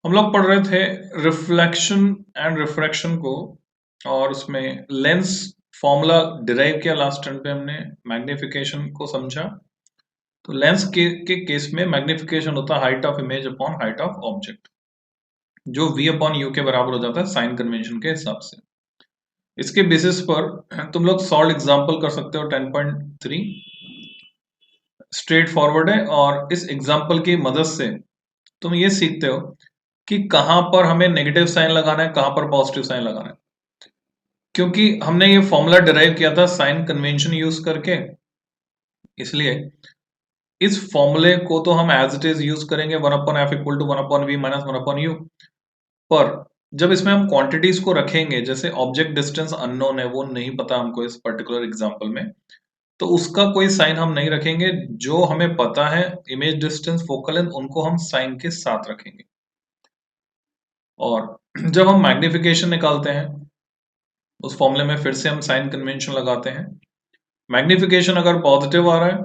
हम लोग पढ़ रहे थे रिफ्लेक्शन एंड रिफ्रैक्शन को, और उसमें लेंस फॉर्मूला डिराइव किया। लास्ट टर्न पे हमने मैग्निफिकेशन को समझा। तो लेंस के केस में मैग्निफिकेशन होता है height of image upon height of object, जो v अपॉन यू के बराबर हो जाता है साइन कन्वेंशन के हिसाब से। इसके बेसिस पर तुम लोग सॉल्व एग्जांपल कर सकते हो। 10.3 स्ट्रेट फॉरवर्ड है, और इस एग्जांपल की मदद से तुम ये सीखते हो कि कहां पर हमें नेगेटिव साइन लगाना है, कहां पर पॉजिटिव साइन लगाना है। क्योंकि हमने ये फॉर्मूला डिराइव किया था साइन कन्वेंशन यूज करके, इसलिए इस फॉर्मूले को तो हम एज इट इज यूज करेंगे, 1/f equal to 1/v minus 1/u। पर जब इसमें हम क्वांटिटीज को रखेंगे, जैसे ऑब्जेक्ट डिस्टेंस अननोन है, वो नहीं पता हमको इस पर्टिकुलर एग्जांपल में, तो उसका कोई साइन हम नहीं रखेंगे। जो हमें पता है इमेज डिस्टेंस, फोकल लेंथ, उनको हम साइन के साथ रखेंगे। और जब हम मैग्निफिकेशन निकालते हैं, उस फॉर्मूले में फिर से हम साइन कन्वेंशन लगाते हैं। मैग्निफिकेशन अगर पॉजिटिव आ रहा है,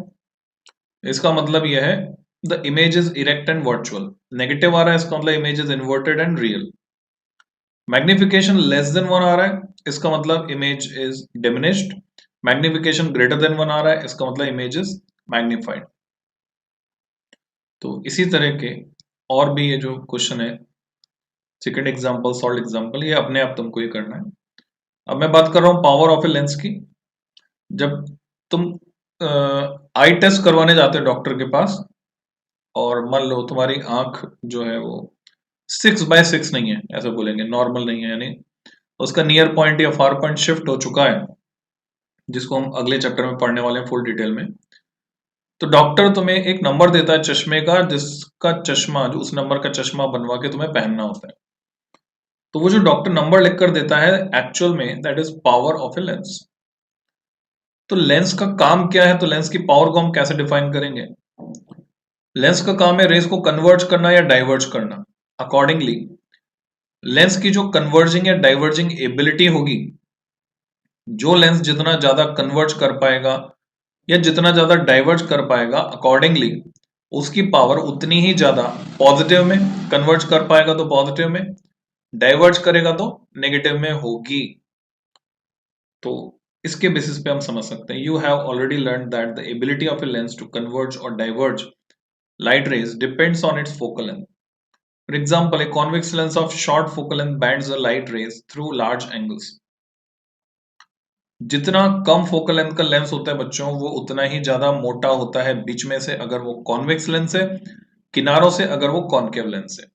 इसका मतलब यह है the image is erect and virtual. Negative आ रहा है, इसका मतलब image is inverted and real. Magnification less than 1 आ रहा है, इसका मतलब image is diminished. Magnification greater than 1 आ रहा है, इसका मतलब इमेज इज मैग्निफाइड। तो इसी तरह के और भी ये जो क्वेश्चन है, सेकंड एग्जांपल, सॉल्व एग्जांपल, ये अपने आप तुमको ये करना है। अब मैं बात कर रहा हूं पावर ऑफ ए लेंस की। जब तुम आई टेस्ट करवाने जाते हो डॉक्टर के पास, और मान लो तुम्हारी आंख जो है वो 6/6 नहीं है, ऐसा बोलेंगे, नॉर्मल नहीं है, यानी उसका नियर पॉइंट या फार पॉइंट शिफ्ट हो चुका है, जिसको हम अगले चैप्टर में पढ़ने वाले हैं फुल डिटेल में। तो डॉक्टर तुम्हें एक नंबर देता है चश्मे का, जिसका चश्मा, जो उस नंबर का चश्मा बनवा के तुम्हें पहनना होता है। तो वो जो डॉक्टर नंबर लिख कर देता है, एक्चुअल में that is power of a lens. तो लेंस का काम क्या है, तो लेंस की पावर को हम कैसे डिफाइन करेंगे? लेंस का काम है रेस को कन्वर्ज करना या डाइवर्ज करना। अकॉर्डिंगली लेंस की जो कन्वर्जिंग या डाइवर्जिंग एबिलिटी होगी, जो लेंस जितना ज्यादा कन्वर्ज कर पाएगा या जितना ज्यादा डाइवर्ज कर पाएगा, अकॉर्डिंगली उसकी पावर उतनी ही ज्यादा पॉजिटिव में कन्वर्ज कर पाएगा तो पॉजिटिव में, डाइवर्ज करेगा तो नेगेटिव में होगी। तो इसके बेसिस पे हम समझ सकते हैं, you have already learn that the ability of a lens to converge और diverge light rays depends on its focal length. For example, a convex lens of short focal length bends the light rays through large angles. जितना कम focal length का lens होता है बच्चों, वो उतना ही ज्यादा मोटा होता है बीच में से अगर वो कॉन्वेक्स लेंस है, किनारों से अगर वो कॉन्केव लेंस है,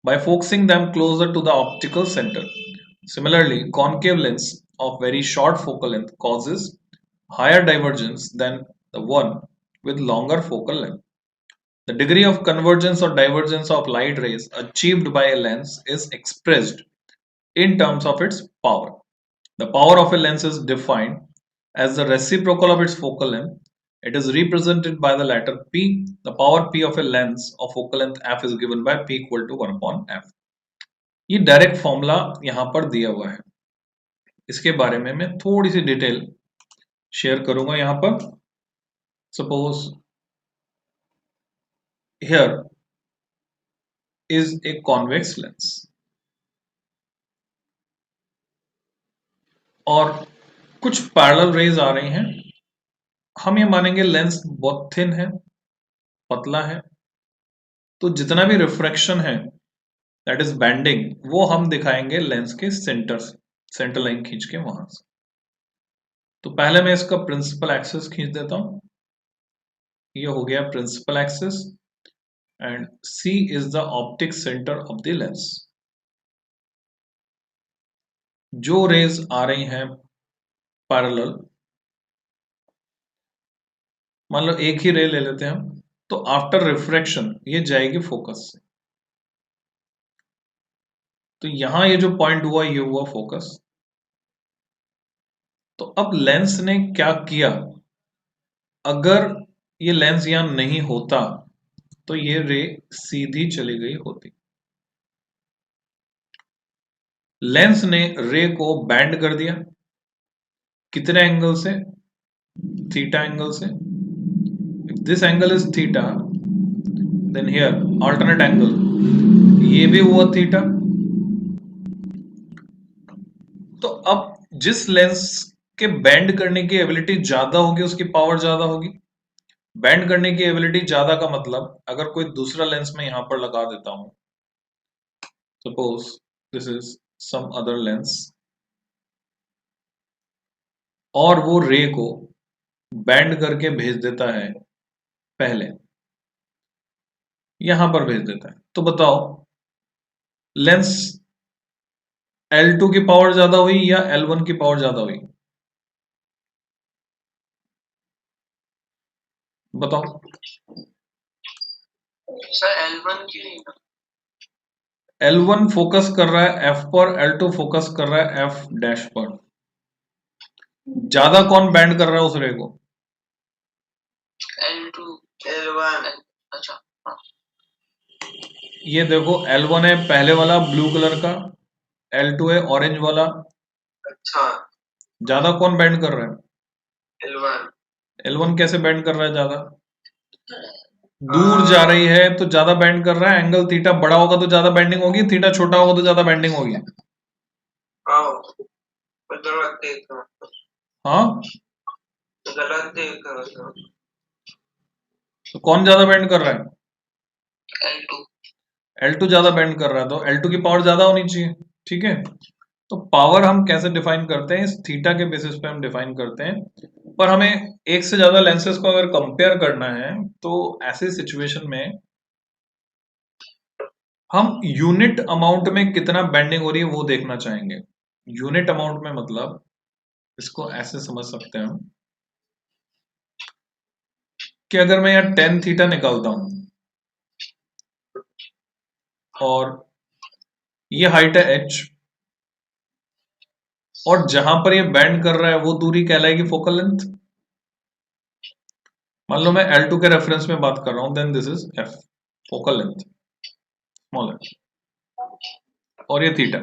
by focusing them closer to the optical center. Similarly, concave lens of very short focal length causes higher divergence than the one with longer focal length. The degree of convergence or divergence of light rays achieved by a lens is expressed in terms of its power. The power of a lens is defined as the reciprocal of its focal length. It is represented by the letter P. The power P of a lens of focal length f is given by P equal to 1/f. ये direct formula यहां पर दिया हुआ है, इसके बारे में मैं थोड़ी सी डिटेल शेयर करूंगा यहां पर। Suppose here is a convex lens, और कुछ पैरेलल रेज आ रही हैं। हम ये मानेंगे लेंस बहुत थिन है, पतला है, तो जितना भी रिफ्रैक्शन है, दैट इज बैंडिंग, वो हम दिखाएंगे लेंस के सेंटर से, सेंटर लाइन खींच के वहां से। तो पहले मैं इसका प्रिंसिपल एक्सिस खींच देता हूं। ये हो गया principal axis, and C is the optic centre of the lens. जो रेज आ रही हैं पैरेलल, मान लो एक ही रे ले लेते हैं हम, तो आफ्टर रिफ्रैक्शन ये जाएगी फोकस से। तो यहां ये जो पॉइंट हुआ, ये हुआ फोकस। तो अब लेंस ने क्या किया, अगर ये लेंस यहां नहीं होता तो ये रे सीधी चली गई होती। लेंस ने रे को बैंड कर दिया, कितने एंगल से? थीटा एंगल से। This angle is theta, then here alternate angle, ये भी हुआ थीटा। तो अब जिस लेंस के बेंड करने की एबिलिटी ज्यादा होगी उसकी पावर ज्यादा होगी। बेंड करने की एबिलिटी ज्यादा का मतलब अगर कोई दूसरा लेंस मैं यहां पर लगा देता हूं, suppose this is some other lens, और वो रे को बेंड करके भेज देता है, पहले यहां पर भेज देता है, तो बताओ लेंस L2 की पावर ज्यादा हुई या L1 की पावर ज्यादा हुई? बताओ। सर L1 की नहीं ना। L1 फोकस कर रहा है F पर, L2 फोकस कर रहा है F डैश पर। ज्यादा कौन बैंड कर रहा है उस रे को? L2 L1 अच्छा हाँ। ये देखो L1 है पहले वाला ब्लू कलर का, L2 है ऑरेंज वाला। अच्छा ज्यादा कौन बैंड कर रहा है? L1 L1 कैसे बैंड कर रहा है ज्यादा? दूर जा रही है तो ज्यादा बैंड कर रहा है, एंगल थीटा बड़ा होगा तो ज्यादा बैंडिंग होगी, थीटा छोटा होगा तो ज्यादा बैंडिंग होगी। गलत देख रहा हूँ। हाँ, गलत देख रहा हूँ। तो कौन ज्यादा बैंड कर रहा है? L2 L2 ज्यादा बैंड कर रहा है, तो L2 की पावर ज्यादा होनी चाहिए। ठीक है, तो पावर हम कैसे डिफाइन करते हैं? इस थीटा के बेसिस पे हम डिफाइन करते हैं। पर हमें एक से ज्यादा लेंसेज को अगर कंपेयर करना है तो ऐसी सिचुएशन में हम यूनिट अमाउंट में कितना बेंडिंग हो रही है वो देखना चाहेंगे। यूनिट अमाउंट में मतलब इसको ऐसे समझ सकते हैं हम कि अगर मैं यहाँ टेन थीटा निकालता हूं और ये हाइट है h, और जहां पर ये बेंड कर रहा है वो दूरी कहलाएगी फोकल लेंथ। मान लो मैं L2 के रेफरेंस में बात कर रहा हूं, then this is f focal length small है, और ये थीटा।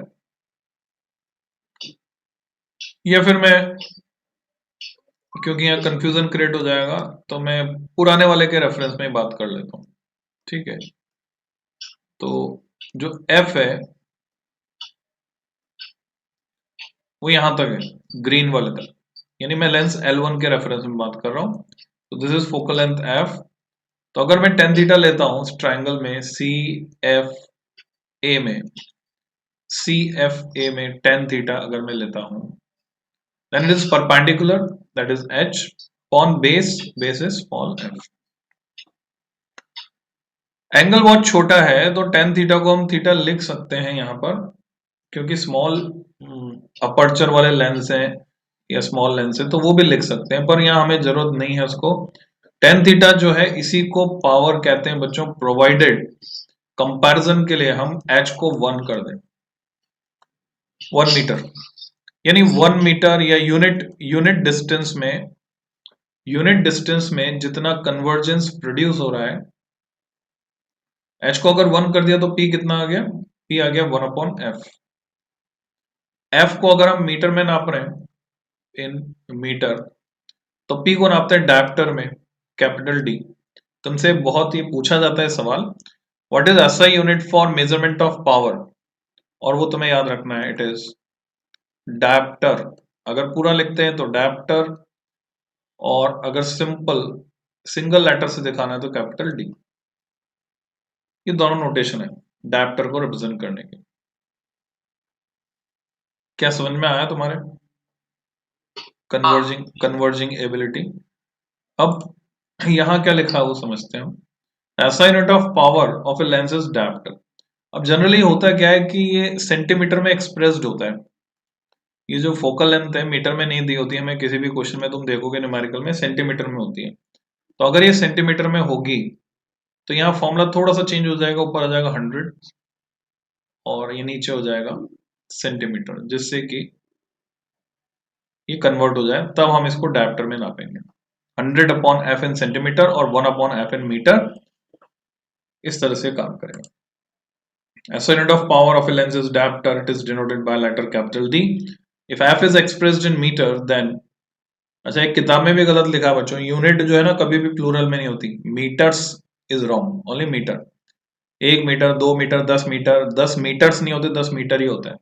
या फिर मैं, क्योंकि यहाँ कंफ्यूजन क्रिएट हो जाएगा, तो मैं पुराने वाले के रेफरेंस में बात कर लेता हूँ। ठीक है, तो जो f है वो यहां तक है, ग्रीन वाले तक, यानी मैं लेंस L1 के रेफरेंस में बात कर रहा हूं, तो this is focal length f। तो अगर मैं टेन थीटा लेता हूं इस ट्राइंगल में CFA में, CFA में टेन थीटा अगर मैं लेता हूं, then it is perpendicular, that is h upon base is small f। Angle बहुत छोटा है तो टेन थीटा को हम थीटा लिख सकते हैं यहाँ पर, क्योंकि स्मॉल अपर्चर वाले लेंस हैं या स्मॉल लेंस है तो वो भी लिख सकते हैं, पर यहाँ हमें जरूरत नहीं है उसको। टेन थीटा जो है इसी को पावर कहते हैं बच्चों, प्रोवाइडेड कंपैरिजन के लिए हम h को 1 कर दें, 1 मीटर, यानी 1 मीटर या यूनिट डिस्टेंस में जितना कन्वर्जेंस प्रोड्यूस हो रहा है, h को अगर 1 कर दिया तो p कितना आ गया? p आ गया 1 अपॉन f। f को अगर हम मीटर में नाप रहे हैं, इन मीटर, तो p को नापते हैं डायप्टर में, कैपिटल D। तुमसे बहुत ही पूछा जाता है सवाल, what is SI unit for measurement of power, और वो तुम्हें याद रखना है, इट इज डायप्टर। अगर पूरा लिखते हैं तो डायप्टर, और अगर सिंगल लेटर से दिखाना है तो कैपिटल D। ये दोनों नोटेशन है डायप्टर को रिप्रेजेंट करने के। क्या समझ में आया तुम्हारे? Converging ability. अब यहां क्या लिखा है वो समझते हैं हम। ऐसा unit of power of a lens is dioptre. अब जनरली होता क्या है कि ये सेंटीमीटर में एक्सप्रेस्ड होता है, ये जो फोकल लेंथ है मीटर में नहीं दी होती है, मैं किसी भी क्वेश्चन में तुम देखोगे न्यूमेरिकल में सेंटीमीटर में होती है। तो अगर ये सेंटीमीटर में होगी तो यहाँ फॉर्मूला थोड़ा सा चेंज हो जाएगा, ऊपर आ जाएगा 100 और ये नीचे हो जाएगा सेंटीमीटर, जिससे कि ये कन्वर्ट हो जाए, तब हम इसको डायप्टर में नापेंगे। 100 अपॉन एफ इन सेंटीमीटर और 1 अपॉन एफ इन मीटर, इस तरह से काम करेगा। SI unit of power of a lens is diopter. It is denoted by letter capital D. If f is expressed in meter, then अच्छा एक किताब में भी गलत लिखा है बच्चों, यूनिट जो है ना कभी भी प्लूरल में नहीं होती, metres is wrong, only metre. 1 metre, 2 metre, 10 metre, 10 metres नहीं होते, 10 मीटर ही होता है।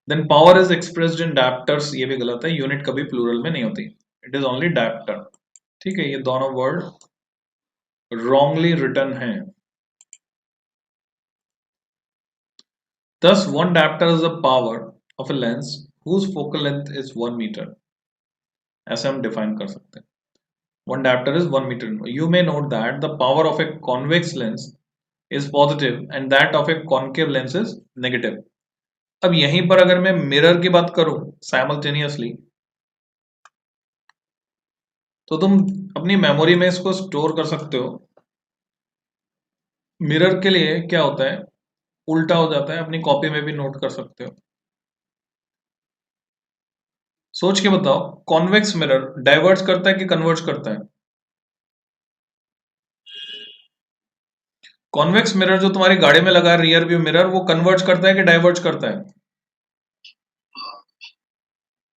Then power is expressed in dioptres, ये भी गलत है, यूनिट कभी प्लूरल में नहीं होती, इट इज ओनली डायप्टर। ठीक है, ये दोनों वर्ड रॉन्गली रिटन है। Thus, one diopter is the power of a lens whose focal length is 1 meter. ऐसे हम डिफाइन कर सकते हैं। One diopter is 1 meter. You may note that the power of a convex lens is positive and that of a concave lens is negative. अब यहीं पर अगर मैं मिरर की बात करूं साइमल्टेनियसली, तो तुम अपनी मेमोरी में इसको स्टोर कर सकते हो। मिरर के लिए क्या होता है, उल्टा हो जाता है, अपनी कॉपी में भी नोट कर सकते हो। सोच के बताओ, कॉन्वेक्स मिरर डाइवर्ज करता है कि कन्वर्ज करता है? कॉन्वेक्स मिरर जो तुम्हारी गाड़ी में लगा है, रियर व्यू मिरर, वो कन्वर्ज करता है कि डाइवर्ज करता है?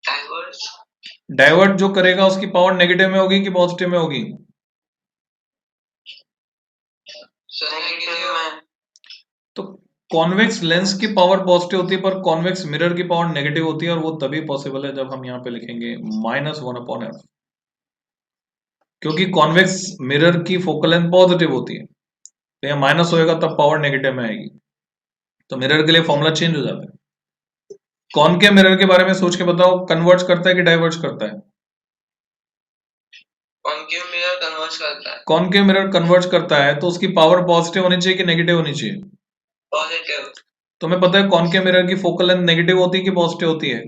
डाइवर्ज। डाइवर्ट जो करेगा उसकी पावर नेगेटिव में होगी कि पॉजिटिव में होगी? नेगेटिव में। तो कॉन्वेक्स लेंस की पावर पॉजिटिव होती है पर कॉन्वेक्स मिरर की पावर नेगेटिव होती है, और वो तभी पॉसिबल है जब हम यहाँ पे लिखेंगे -1/f, क्योंकि कॉन्वेक्स मिरर की फोकल लेंथ पॉजिटिव होती है, तो यहाँ माइनस होएगा तब पावर नेगेटिव में आएगी, तो मिरर के लिए फॉर्मूला चेंज हो जाता है। कॉनकेव मिरर के बारे में सोच के बताओ, कन्वर्ज करता है कि डाइवर्ज करता है? कॉनकेव मिरर कन्वर्ज करता है। कॉनकेव मिरर कन्वर्ज करता है, तो उसकी पावर पॉजिटिव होनी चाहिए कि नेगेटिव होनी चाहिए? पॉजिटिव। तुम्हें पता है कॉनकेव मिरर की फोकल लेंथ नेगेटिव होती है कि पॉजिटिव होती है?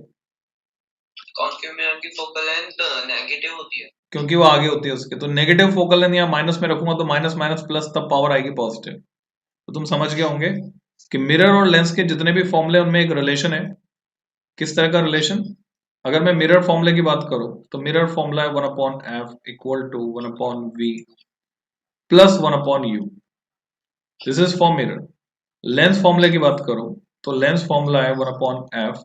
कॉनकेव मिरर की फोकल लेंथ नेगेटिव होती है, क्योंकि वो आगे होती है उसके, तो नेगेटिव फोकल लेंथ यहाँ माइनस में रखूंगा तो माइनस माइनस प्लस तब पावर आएगी पॉजिटिव। तो तुम समझ गए होंगे कि मिरर और लेंस के जितने भी फॉर्मूले उनमें एक रिलेशन है। किस तरह का रिलेशन? अगर मैं मिरर फॉर्मूले की बात करूं तो मिरर फॉर्मूला है 1/f equal to 1/v plus 1/u, this is for mirror. Lens फॉर्मूले की बात करूं तो लेंस फॉर्मूला है 1/f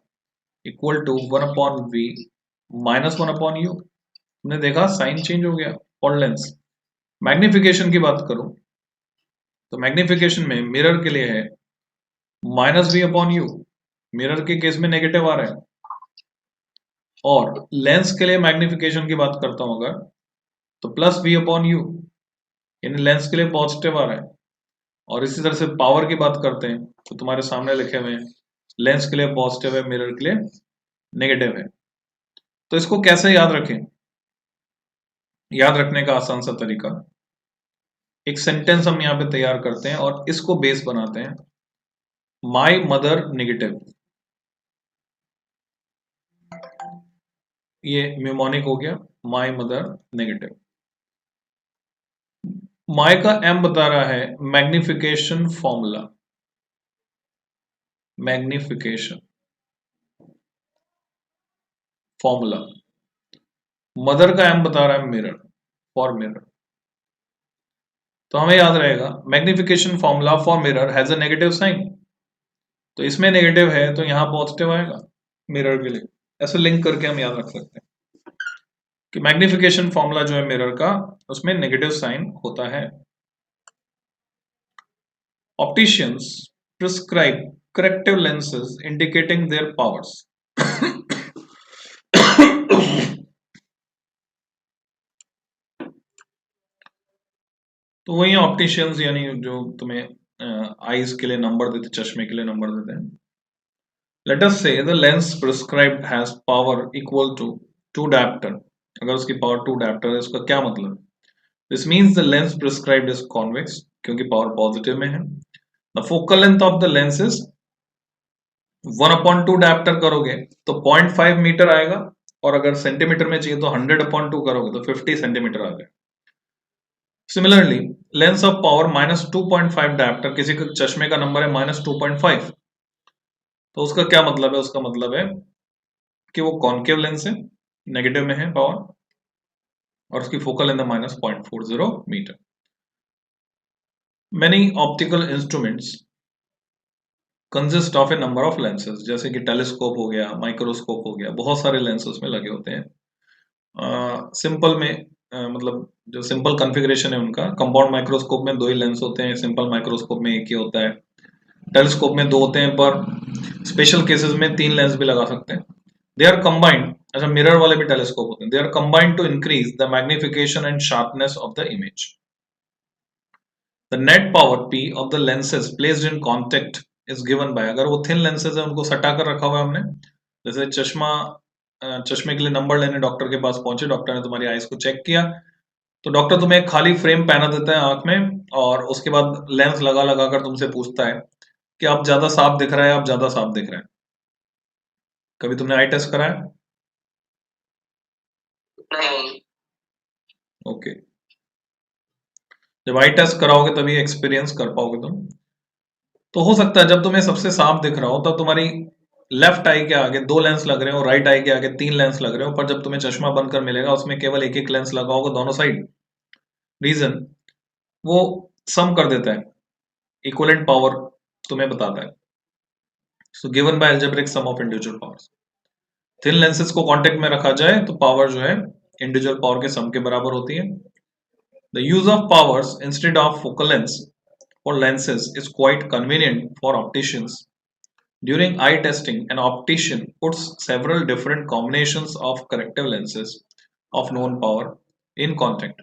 equal to 1/v minus 1/u। तुमने देखा साइन चेंज हो गया फॉर लेंस। मैग्निफिकेशन की बात करूं तो मैग्निफिकेशन में मिरर के लिए है -v/u, मिरर के केस में नेगेटिव आ रहा है, और लेंस के लिए मैग्निफिकेशन की बात करता हूं अगर तो +v/u, यानी लेंस के लिए पॉजिटिव आ रहा है। और इसी तरह से पावर की बात करते हैं तो तुम्हारे सामने लिखे हुए हैं, लेंस के लिए पॉजिटिव है, मिरर के लिए नेगेटिव है। तो इसको कैसे याद रखें? याद रखने का आसान सा तरीका, एक सेंटेंस हम यहाँ पे तैयार करते हैं और इसको बेस बनाते हैं। माई मदर नेगेटिव, ये म्यूमोनिक हो गया, माई मदर नेगेटिव। माई का एम बता रहा है magnification formula, magnification formula. Mother का एम बता रहा है मिरर, फॉर मिरर। तो हमें याद रहेगा magnification formula for mirror has a negative sign, तो इसमें नेगेटिव है तो यहां पॉजिटिव आएगा मिरर के लिए। ऐसे लिंक करके हम याद रख सकते हैं कि मैग्निफिकेशन फॉर्मूला जो है मिरर का, उसमें नेगेटिव साइन होता है। Opticians prescribe corrective lenses indicating there powers. तो वही ऑप्टिशियंस यानी जो तुम्हें आईज के लिए नंबर देते, चश्मे के लिए नंबर देते हैं। Let us say the lens prescribed has power equal to 2 dioptre. अगर उसकी पावर 2 डायप्टर है, इसका क्या मतलब? This means the lens prescribed is convex, क्योंकि पावर पॉजिटिव में है। The focal length of the lens is 1/2 dioptre करोगे तो 0.5 मीटर आएगा, और अगर सेंटीमीटर में चाहिए तो 100/2 करोगे तो 50 सेंटीमीटर आ जाएगा। Similarly lens of power -2.5 dioptre, किसी का चश्मे का नंबर है -2.5, तो उसका क्या मतलब है? उसका मतलब है कि वो कॉन्केव लेंस है, नेगेटिव में है पावर, और उसकी focal length -0.40 metre. Many optical instruments consist of a number of lenses, जैसे कि टेलीस्कोप हो गया, माइक्रोस्कोप हो गया, बहुत सारे लेंस उसमें लगे होते हैं। सिंपल में मतलब जो सिंपल कॉन्फ़िगरेशन है उनका, कंपाउंड माइक्रोस्कोप में 2 ही लेंस होते हैं, सिंपल माइक्रोस्कोप में 1 ही होता है, टेलीस्कोप में 2 होते हैं, पर स्पेशल केसेस में 3 लेंस भी लगा सकते हैं। दे आर कंबाइंड, अच्छा मिरर वाले भी टेलीस्कोप होते हैं, they are combined to increase the magnification and sharpness of the image. The net power P of the lenses placed in contact is given by, अगर वो थिन लेंसेज है उनको सटा कर रखा हुआ है हमने, जैसे चश्मे के लिए नंबर लेने डॉक्टर के पास पहुंचे, डॉक्टर ने तुम्हारी आईज को चेक किया, तो डॉक्टर तुम्हें एक खाली फ्रेम पहना देता है आंख में, और उसके बाद लेंस लगा लगा कर तुमसे पूछता है कि आप ज्यादा साफ दिख रहा है, आप ज्यादा साफ दिख रहा है। कभी तुमने आई टेस्ट कराया? नहीं। ओके, जब आई टेस्ट कराओगे तभी एक्सपीरियंस कर पाओगे तुम। तो हो सकता है जब तुम्हें सबसे साफ दिख रहा हो तब तुम्हारी लेफ्ट आई के आगे 2 लेंस लग रहे हो, राइट आई के आगे 3 लेंस लग रहे हो, पर जब तुम्हें चश्मा बनकर मिलेगा उसमें केवल एक एक लेंस लगा होगा दोनों साइड। रीजन, वो सम कर देता है, इक्विवेलेंट पावर तुम्हें बताता है। So given by algebraic sum of individual powers. Thin lenses को कांटेक्ट में रखा जाए तो पावर जो है इंडिविजुअल पावर के सम के बराबर होती है। The use of powers instead of focal lens for lenses is quite convenient for opticians. During eye testing, an optician puts several different combinations of corrective lenses of known power in contact.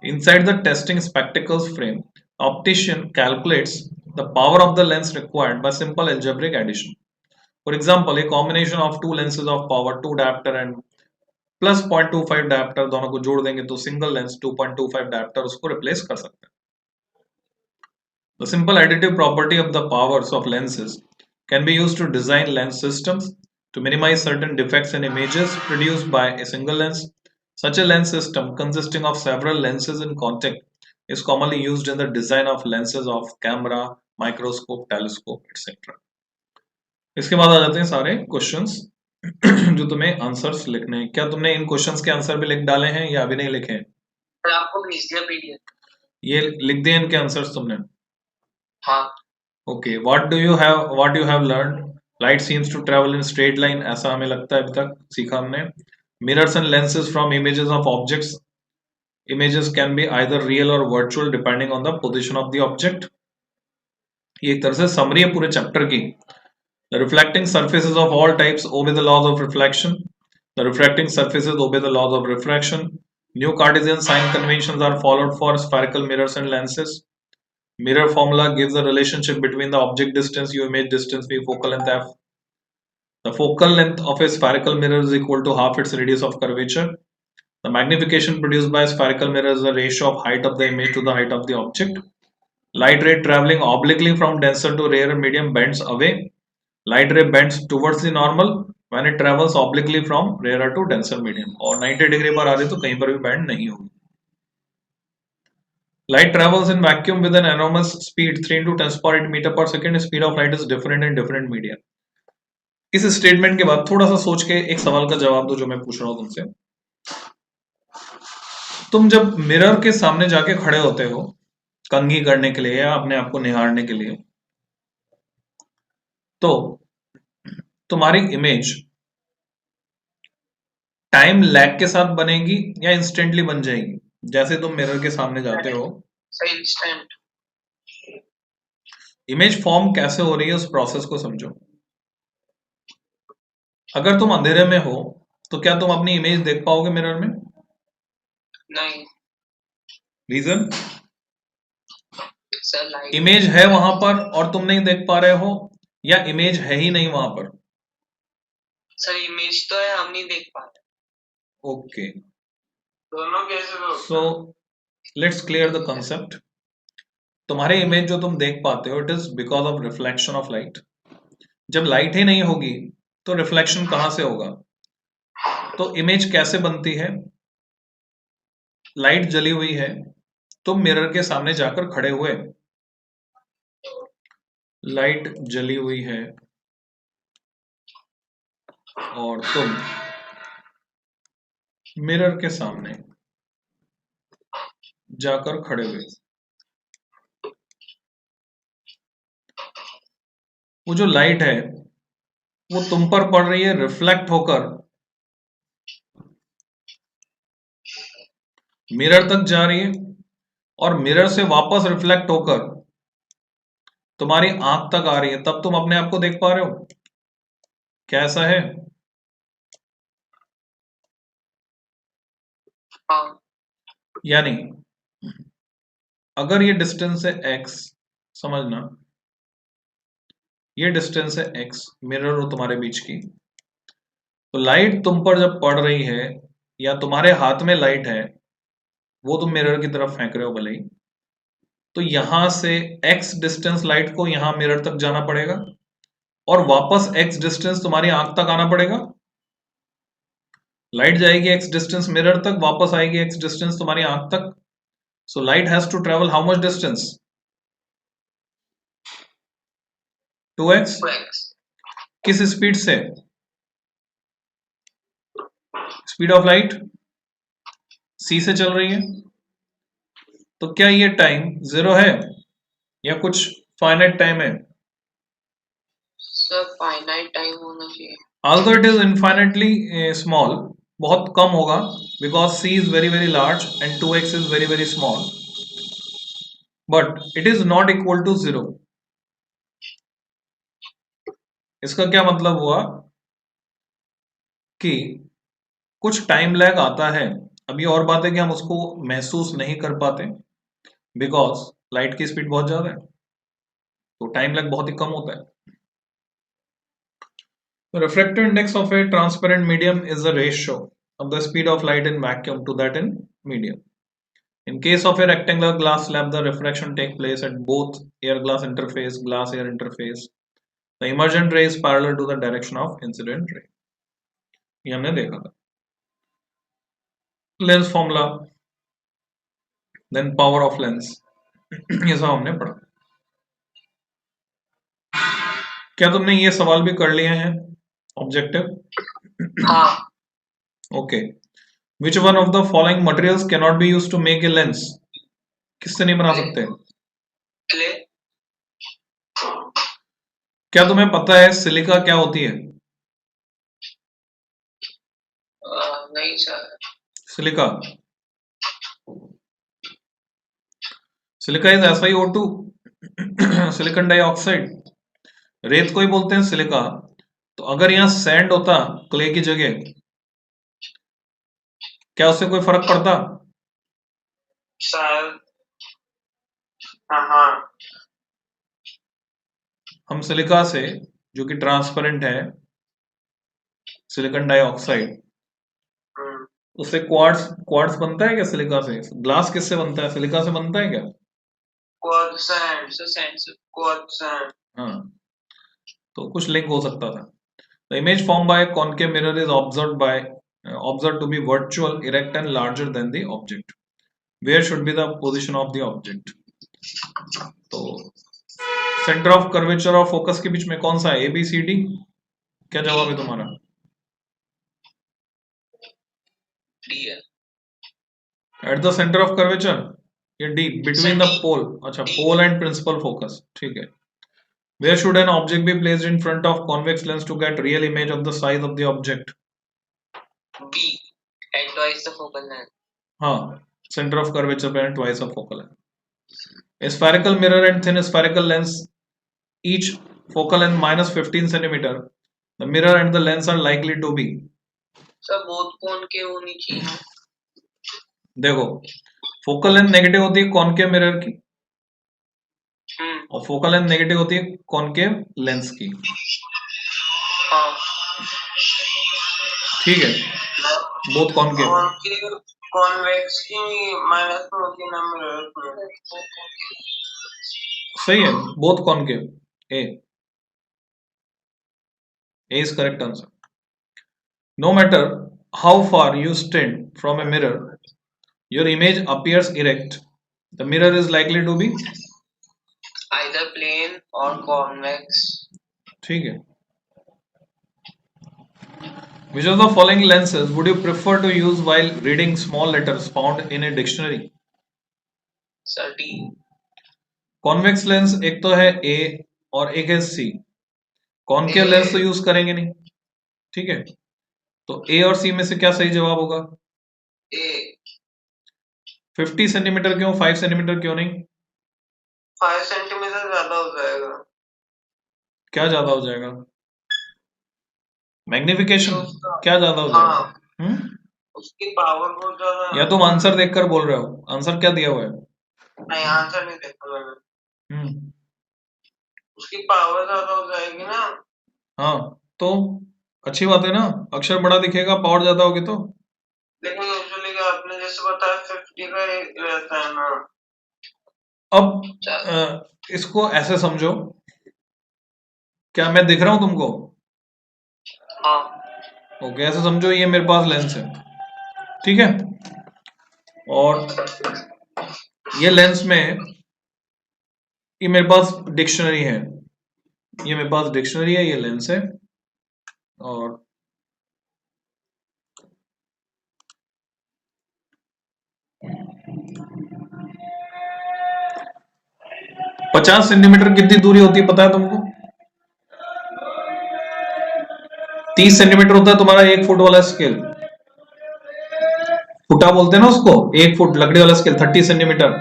Inside the testing spectacles frame, the optician calculates the power of the lens required by simple algebraic addition. For example, a combination of two lenses of power 2 diopter and plus 0.25 diopter दोनों को जोड़ देंगे तो single lens 2.25 diopter उसको replace कर सकते हैं। The simple additive property of the powers of lenses can be used to design lens systems to minimize certain defects in images produced by a single lens. Such a lens system consisting of several lenses in contact is commonly used in the design of lenses of camera, microscope, telescope, etc. इसके बाद आ जाते हैं सारे questions जो तुम्हें answers लिखने हैं। क्या तुमने इन क्वेश्चंस के आंसर भी लिख डाले हैं या अभी नहीं लिखे हैं? आपको भेज दिया पीडीएफ। ये लिख दिए इनके आंसर्स तुमने? हाँ। Okay, what you have learned? Light seems to travel in straight line, ऐसा हमें लगता है अभी तक सीखा हमने। Mirrors and lenses from images of objects. Images can be either real or virtual depending on the position of the object. ये एक तरह से समरी है पूरे चैप्टर की। The reflecting surfaces of all types obey the laws of reflection. The refracting surfaces obey the laws of refraction. New Cartesian sign conventions are followed for spherical mirrors and lenses. Mirror formula gives the relationship between the object distance u image distance v focal length f. The focal length of a spherical mirror is equal to half its radius of curvature. The magnification produced by a spherical mirror is the ratio of height of the image to the height of the object. Light ray traveling obliquely from denser to rarer medium bends away. Light ray bends towards the normal when it travels obliquely from rarer to denser medium. और 90 degree पर आ रही तो कहीं पर भी band नहीं होगी। Light travels in vacuum with an enormous speed 3 into 10 power 8 meter per second. Speed of light is different in different media. इस स्टेटमेंट के बाद थोड़ा सा सोच के एक सवाल का जवाब दो जो मैं पूछ रहा हूं तुमसे। तुम जब मिरर के सामने जाके खड़े होते हो कंघी करने के लिए या अपने आप को निहारने के लिए, तो तुम्हारी इमेज टाइम लैग के साथ बनेगी या इंस्टेंटली बन जाएगी? जैसे तुम मिरर के सामने जाते हो, इंस्टेंट। इमेज फॉर्म कैसे हो रही है उस प्रोसेस को समझो। अगर तुम अंधेरे में हो तो क्या तुम अपनी इमेज देख पाओगे मिरर में? नहीं। रीजन, सर लाइट इमेज है वहां पर और तुम नहीं देख पा रहे हो, या इमेज है ही नहीं वहां पर? सर इमेज तो है, हम नहीं देख पा रहे। ओके, दोनों कैसे? So let's clear the concept. तुम्हारे इमेज जो तुम देख पाते हो it is because of reflection of light. जब लाइट ही नहीं होगी तो रिफ्लेक्शन कहां से होगा? तो इमेज कैसे बनती है? लाइट जली हुई है, तुम मिरर के सामने जाकर खड़े हुए, लाइट जली हुई है और तुम मिरर के सामने जाकर खड़े हुए, वो जो लाइट है वो तुम पर पड़ रही है रिफ्लेक्ट होकर, मिरर तक जा रही है और मिरर से वापस रिफ्लेक्ट होकर तुम्हारी आंख तक आ रही है, तब तुम अपने आप को देख पा रहे हो? क्या ऐसा है? हाँ। यानी अगर ये डिस्टेंस है x, समझना ये डिस्टेंस है x मिरर और तुम्हारे बीच की, तो लाइट तुम पर जब पड़ रही है या तुम्हारे हाथ में लाइट है, वो तुम मिरर की तरफ फेंक रहे हो भले ही, तो यहां से x डिस्टेंस लाइट को यहां मिरर तक जाना पड़ेगा और वापस x डिस्टेंस तुम्हारी आंख तक आना पड़ेगा। लाइट जाएगी x डिस्टेंस मिरर तक, वापस आएगी x डिस्टेंस तुम्हारी आंख तक। So light has to travel how much distance? 2x। 2x। किस स्पीड से? स्पीड ऑफ लाइट c से चल रही है। तो क्या ये टाइम 0 है या कुछ फाइनाइट टाइम है? सर फाइनाइट टाइम होना चाहिए। Although it is infinitely small, बहुत कम होगा, because c is very very large and 2x is very very small, but it is not equal to 0. इसका क्या मतलब हुआ कि कुछ टाइम लैग आता है। अब ये और बात है कि हम उसको महसूस नहीं कर पाते बिकॉज लाइट की स्पीड बहुत ज्यादा है, तो टाइम लैग बहुत ही कम होता है। The refractive index of a transparent medium is the ratio of the speed of light in vacuum to that in medium. In case of a rectangular glass slab, the refraction takes place at both air glass interface, glass air interface. The emergent ray is parallel to the direction of incident ray. ये हमने देखा था। Lens formula, then power of lens, ये सब हमने पढ़ा। क्या तुमने ये सवाल भी कर लिए हैं ऑब्जेक्टिव? हाँ। Okay. Which one of the following materials cannot be used to make a lens? किससे नहीं बना सकते? क्ले। क्या तुम्हें पता है सिलिका क्या होती है? नहीं sir. Silica, silica is SiO2, silicon dioxide. रेत को ही बोलते हैं सिलिका। तो अगर यहाँ सैंड होता क्ले की जगह, क्या उससे कोई फर्क पड़ता? शायद। हाँ। हम सिलिका से, जो कि ट्रांसपेरेंट है, सिलिकॉन डाइऑक्साइड, उससे क्वार्ट्स क्वार्ट्स बनता है क्या सिलिका से? ग्लास किससे बनता है? सिलिका से बनता है क्या? हाँ, तो कुछ लिंक हो सकता था। The image formed by a concave mirror is observed to be virtual, erect and larger than the object. Where should be the position of the object? तो सेंटर ऑफ कर्वेचर और फोकस के बीच में कौन सा है? A B C D? क्या जवाब है तुम्हारा? डी है। At the centre of curvature, ये डी, बिटवीन द पोल। अच्छा, पोल एंड प्रिंसिपल फोकस, ठीक है। Where should an object be placed in front of convex lens to get real image of the size of the object? B, at twice the focal length. हाँ, center of curvature पे twice of focal length. A spherical mirror and thin spherical lens, each focal length minus 15 centimeter. The mirror and the lens are likely to be. Sir both concave होनी चाहिए। देखो, focal length negative होती है concave mirror की और focal length negative होती है concave lens की। हाँ। ठीक है, बोथ कॉनकेव। कॉन्वेक्स की माइनस में होती है ना मिरर। सही है, both concave. A is correct answer. No matter how far you stand from a mirror, your image appears erect. The mirror is likely to be either plane or convex. ठीक है। Which of the following lenses would you prefer to use while reading small letters found in a dictionary? Sir D. Convex lens एक तो है ए और एक है सी। Concave lens तो use करेंगे नहीं, ठीक है। तो ए और सी में से क्या सही जवाब होगा? ए। 50 सेंटीमीटर क्यों, 5 सेंटीमीटर क्यों नहीं? 5 सेंटीमीटर ज्यादा हो जाएगा। क्या ज्यादा हो जाएगा? मैग्निफिकेशन तो उसका, क्या ज्यादा हो हाँ, जाएगा? उसकी पावर बहुत ज्यादा। या तुम आंसर देखकर बोल रहे हो? आंसर क्या दिया हुआ है? नहीं, आंसर नहीं देखा मैंने। हम्म उसकी पावर ज्यादा हो जाएगी ना। हाँ, तो अच्छी बात है ना, अक्षर बड़ा दिखेगा पावर ज्यादा होगी तो। लेकिन यूजुअली आपने जैसे बताया 50 का ही रहता है ना। अब इसको ऐसे समझो, क्या मैं दिख रहा हूं तुमको? हाँ। ओके, ऐसे समझो ये मेरे पास लेंस है, ठीक है, और ये लेंस में, ये मेरे पास डिक्शनरी है, ये मेरे पास डिक्शनरी है, ये लेंस है, और 50 सेंटीमीटर कितनी दूरी होती है पता है तुमको? 30 सेंटीमीटर होता है तुम्हारा 1 फुट वाला स्केल, फुटा बोलते हैं ना उसको, 1 फुट लकड़ी वाला स्केल 30 सेंटीमीटर,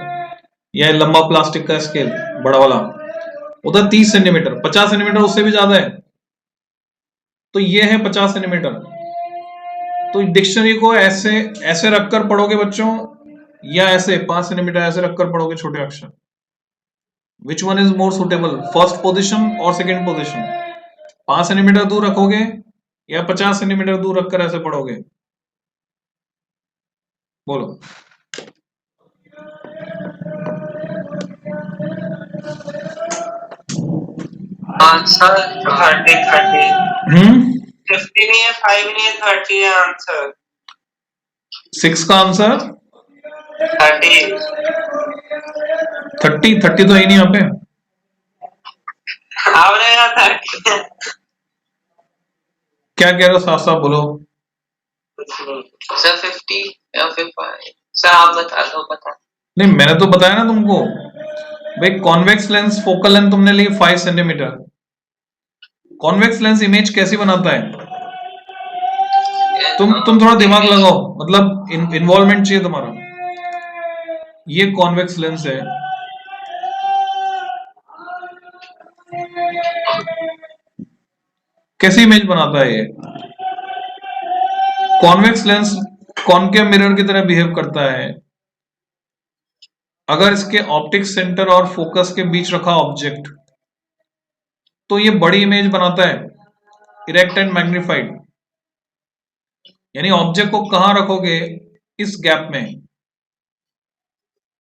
यह लंबा प्लास्टिक का स्केल बड़ा वाला होता है 30 सेंटीमीटर, 50 सेंटीमीटर उससे भी ज्यादा है, तो ये है 50 सेंटीमीटर। तो डिक्शनरी को ऐसे ऐसे रखकर पढ़ोगे बच्चों, या ऐसे 5 सेंटीमीटर ऐसे रखकर पढ़ोगे छोटे अक्षर? Which one is more suitable, first position और सेकेंड पोजिशन? 5 सेंटीमीटर दूर रखोगे या 50 सेंटीमीटर दूर रखकर ऐसे पढ़ोगे? बोलो। आंसर 30 हम्म 50 नहीं है, 5 नहीं है, 30 है आंसर। 6 का आंसर 30। 30 तो है ही नहीं यहाँ पे। आपने कहा 30। क्या कह रहे हो, साफ साफ बोलो। सर 50 या फिर 5, सर आप बता दो, बता। नहीं, मैंने तो बताया ना तुमको भाई, कॉन्वेक्स लेंस फोकल लेंथ तुमने ली 5 सेंटीमीटर। कॉन्वेक्स लेंस इमेज कैसी बनाता है? तुम थोड़ा दिमाग लगाओ, मतलब इन्वॉल्वमेंट चाहिए तुम्हारा। ये कॉन्वेक्स लेंस है, कैसी इमेज बनाता है ये? कॉन्वेक्स लेंस कॉनकेव मिरर की तरह बिहेव करता है। अगर इसके ऑप्टिक सेंटर और फोकस के बीच रखा ऑब्जेक्ट, तो ये बड़ी इमेज बनाता है, इरेक्ट एंड मैग्निफाइड। यानी ऑब्जेक्ट को कहां रखोगे? इस गैप में,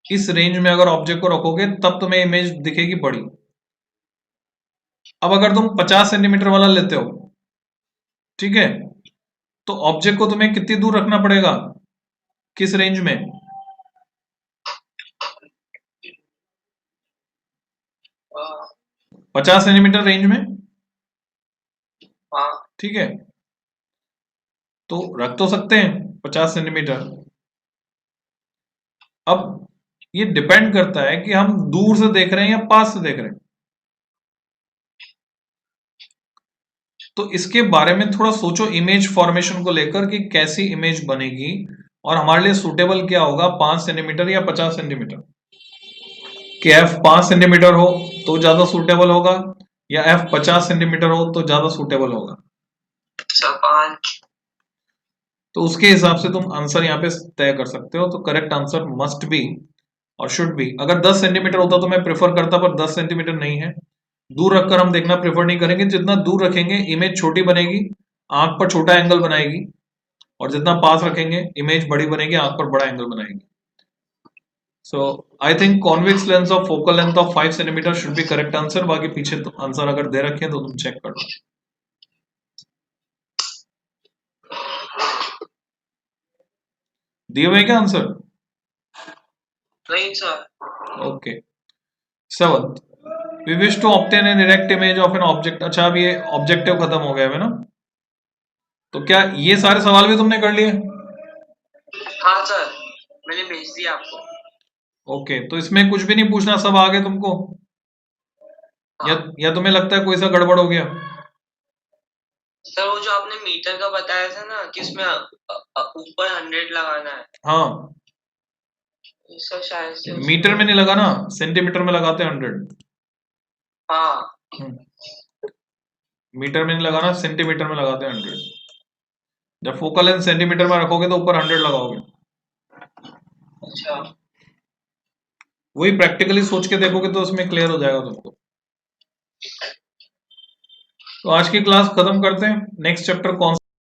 इस रेंज में अगर ऑब्जेक्ट को रखोगे तब तुम्हें इमेज दिखेगी बड़ी। अब अगर तुम 50 सेंटीमीटर वाला लेते हो, ठीक है, तो ऑब्जेक्ट को तुम्हें कितनी दूर रखना पड़ेगा, किस रेंज में? 50 सेंटीमीटर रेंज में, ठीक है, तो रख तो सकते हैं 50 सेंटीमीटर। अब ये डिपेंड करता है कि हम दूर से देख रहे हैं या पास से देख रहे हैं, तो इसके बारे में थोड़ा सोचो इमेज फॉर्मेशन को लेकर कि कैसी इमेज बनेगी और हमारे लिए सुटेबल क्या होगा, 5 सेंटीमीटर या 50 सेंटीमीटर। कि एफ 5 सेंटीमीटर हो तो ज्यादा सुटेबल होगा, या एफ 50 सेंटीमीटर हो तो ज्यादा सुटेबल होगा? 5। तो उसके हिसाब से तुम आंसर यहाँ पे तय कर सकते हो। तो करेक्ट आंसर मस्ट बी और शुड बी, अगर 10 सेंटीमीटर होता तो मैं प्रेफर करता, पर 10 सेंटीमीटर नहीं है, दूर रखकर हम देखना प्रेफर नहीं करेंगे। जितना दूर रखेंगे इमेज छोटी बनेगी, आंख पर छोटा एंगल बनाएगी, और जितना पास रखेंगे इमेज बड़ी बनेगी, आंख पर बड़ा एंगल बनाएगी। So I think convex lens of focal length of 5 centimetre should be correct answer. बाकी पीछे तो आंसर अगर दे रखे हैं तो तुम चेक कर लो। दिए हुए क्या आंसर? नहीं sir. Okay, 7th, we wish to obtain an erect image of an object। अच्छा, अब ये ऑब्जेक्टिव खत्म हो गया है ना, तो क्या ये सारे सवाल भी तुमने कर लिए? हाँ सर, मैंने भेज दिया आपको। ओके, तो इसमें कुछ भी नहीं पूछना, सब आ गए तुमको? या तुम्हें लगता है कोई सा गड़बड़ हो गया? सर वो जो आपने मीटर का बताया था ना कि इसमें ऊपर 100 लगाना है, हाँ, सर शायद से मीटर में नहीं लगाना, सेंटीमीटर में लगाते हैं 100। हाँ मीटर में नहीं लगाना, सेंटीमीटर में लगाते हैं 100। जब फोकल लेंथ सेंटीमीटर में रखोगे तो ऊपर 100 लगाओगे। अच्छा वही प्रैक्टिकली सोच के देखोगे तो उसमें क्लियर हो जाएगा तुमको। तो आज की क्लास खत्म करते हैं। नेक्स्ट चैप्टर कौन